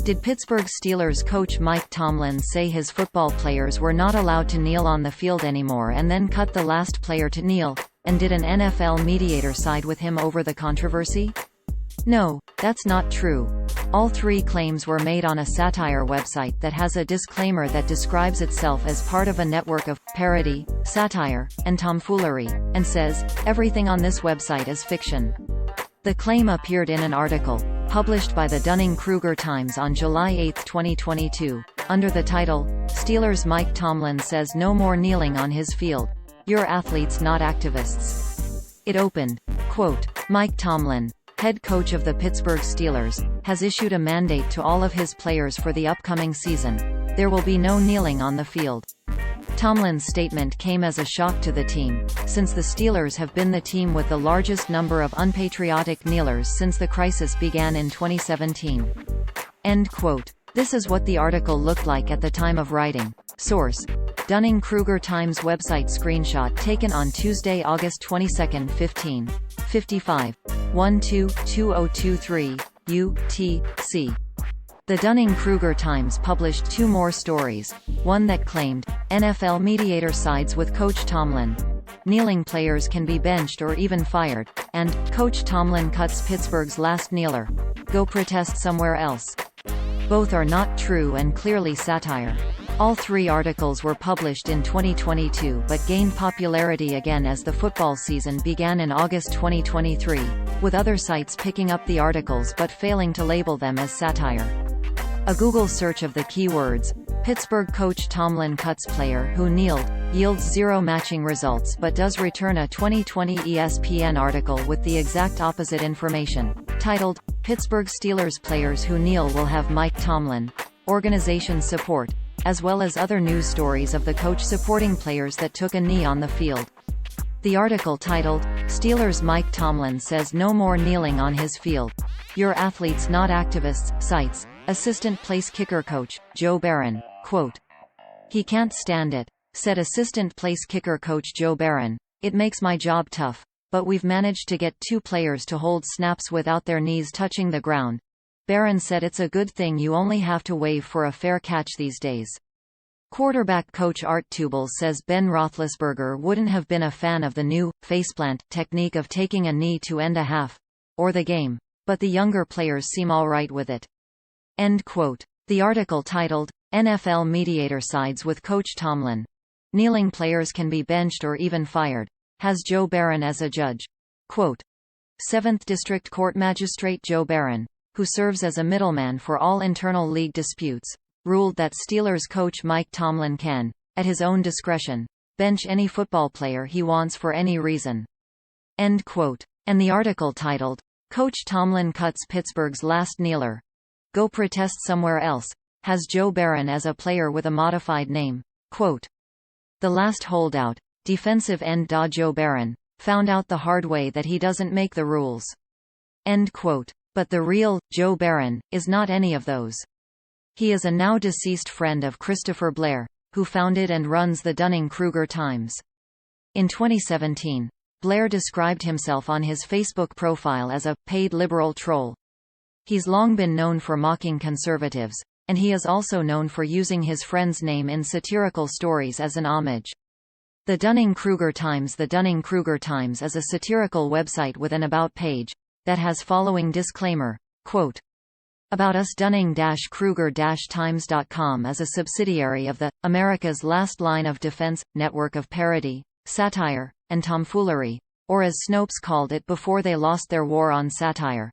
Did Pittsburgh Steelers coach Mike Tomlin say his football players were not allowed to kneel on the field anymore and then cut the last player to kneel? And did an NFL mediator side with him over the controversy? No, that's not true. All three claims were made on a satire website that has a disclaimer that describes itself as part of a network of parody, satire, and tomfoolery, and says, "Everything on this website is fiction." The claim appeared in an article published by the Dunning-Kruger Times on July 8, 2022, under the title, "Steelers' Mike Tomlin says no more kneeling on his field. You're athletes, not activists." It opened, quote, "Mike Tomlin, head coach of the Pittsburgh Steelers, has issued a mandate to all of his players for the upcoming season. There will be no kneeling on the field." Tomlin's statement came as a shock to the team, since the Steelers have been the team with the largest number of unpatriotic kneelers since the crisis began in 2017. End quote. This is what the article looked like at the time of writing. Source: Dunning-Kruger Times website screenshot taken on Tuesday, August 22, 15:55. 12/2023, UTC. The Dunning-Kruger Times published two more stories, one that claimed, NFL mediator sides with Coach Tomlin. Kneeling players can be benched or even fired, and, Coach Tomlin cuts Pittsburgh's last kneeler. Go protest somewhere else. Both are not true and clearly satire. All three articles were published in 2022 but gained popularity again as the football season began in August 2023, with other sites picking up the articles but failing to label them as satire. A Google search of the keywords, "Pittsburgh coach Tomlin cuts player who kneeled," yields zero matching results but does return a 2020 ESPN article with the exact opposite information, titled, "Pittsburgh Steelers players who kneel will have Mike Tomlin organization support," as well as other news stories of the coach supporting players that took a knee on the field. The article titled, "Steelers' Mike Tomlin says no more kneeling on his field. You're athletes, not activists," cites assistant place kicker coach Joe Barron, quote, "He can't stand it," said assistant place kicker coach Joe Barron. "It makes my job tough. But we've managed to get two players to hold snaps without their knees touching the ground." Barron said it's a good thing you only have to wave for a fair catch these days. Quarterback coach Art Tubal says Ben Roethlisberger wouldn't have been a fan of the new, faceplant, technique of taking a knee to end a half, or the game, but the younger players seem alright with it. End quote. The article titled, "NFL mediator sides with Coach Tomlin. Kneeling players can be benched or even fired," has Joe Barron as a judge. Quote, 7th District Court Magistrate Joe Barron, who serves as a middleman for all internal league disputes, ruled that Steelers coach Mike Tomlin can, at his own discretion, bench any football player he wants for any reason. End quote. And the article titled, "Coach Tomlin cuts Pittsburgh's last kneeler. Go protest somewhere else," has Joe Barron as a player with a modified name. Quote, "The last holdout, defensive end Joe Barron, found out the hard way that he doesn't make the rules." End quote. But the real Joe Barron is not any of those. He is a now deceased friend of Christopher Blair, who founded and runs the Dunning-Kruger Times. In 2017, Blair described himself on his Facebook profile as a paid liberal troll. He's long been known for mocking conservatives, and he is also known for using his friend's name in satirical stories as an homage. The Dunning-Kruger Times. The Dunning-Kruger Times is a satirical website with an About page that has following disclaimer, quote, "About Us Dunning-Kruger-Times.com is a subsidiary of the America's Last Line of Defense network of parody, satire, and tomfoolery, or as Snopes called it before they lost their war on satire.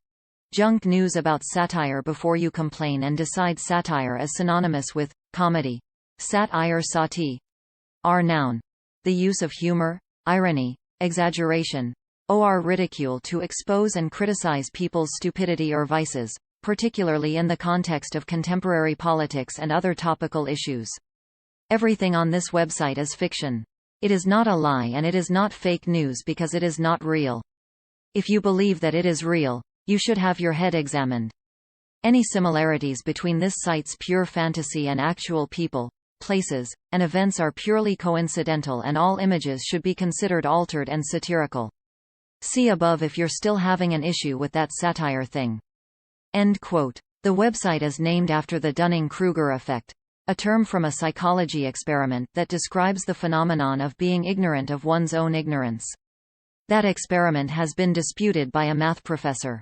Junk news about satire before you complain and decide satire is synonymous with comedy. Sat-ire sati. R noun. The use of humor, irony, exaggeration, or ridicule to expose and criticize people's stupidity or vices, particularly in the context of contemporary politics and other topical issues. Everything on this website is fiction. It is not a lie and it is not fake news because it is not real. If you believe that it is real, you should have your head examined. Any similarities between this site's pure fantasy and actual people, places, and events are purely coincidental and all images should be considered altered and satirical. See above if you're still having an issue with that satire thing." End quote. The website is named after the Dunning-Kruger effect, a term from a psychology experiment that describes the phenomenon of being ignorant of one's own ignorance. That experiment has been disputed by a math professor.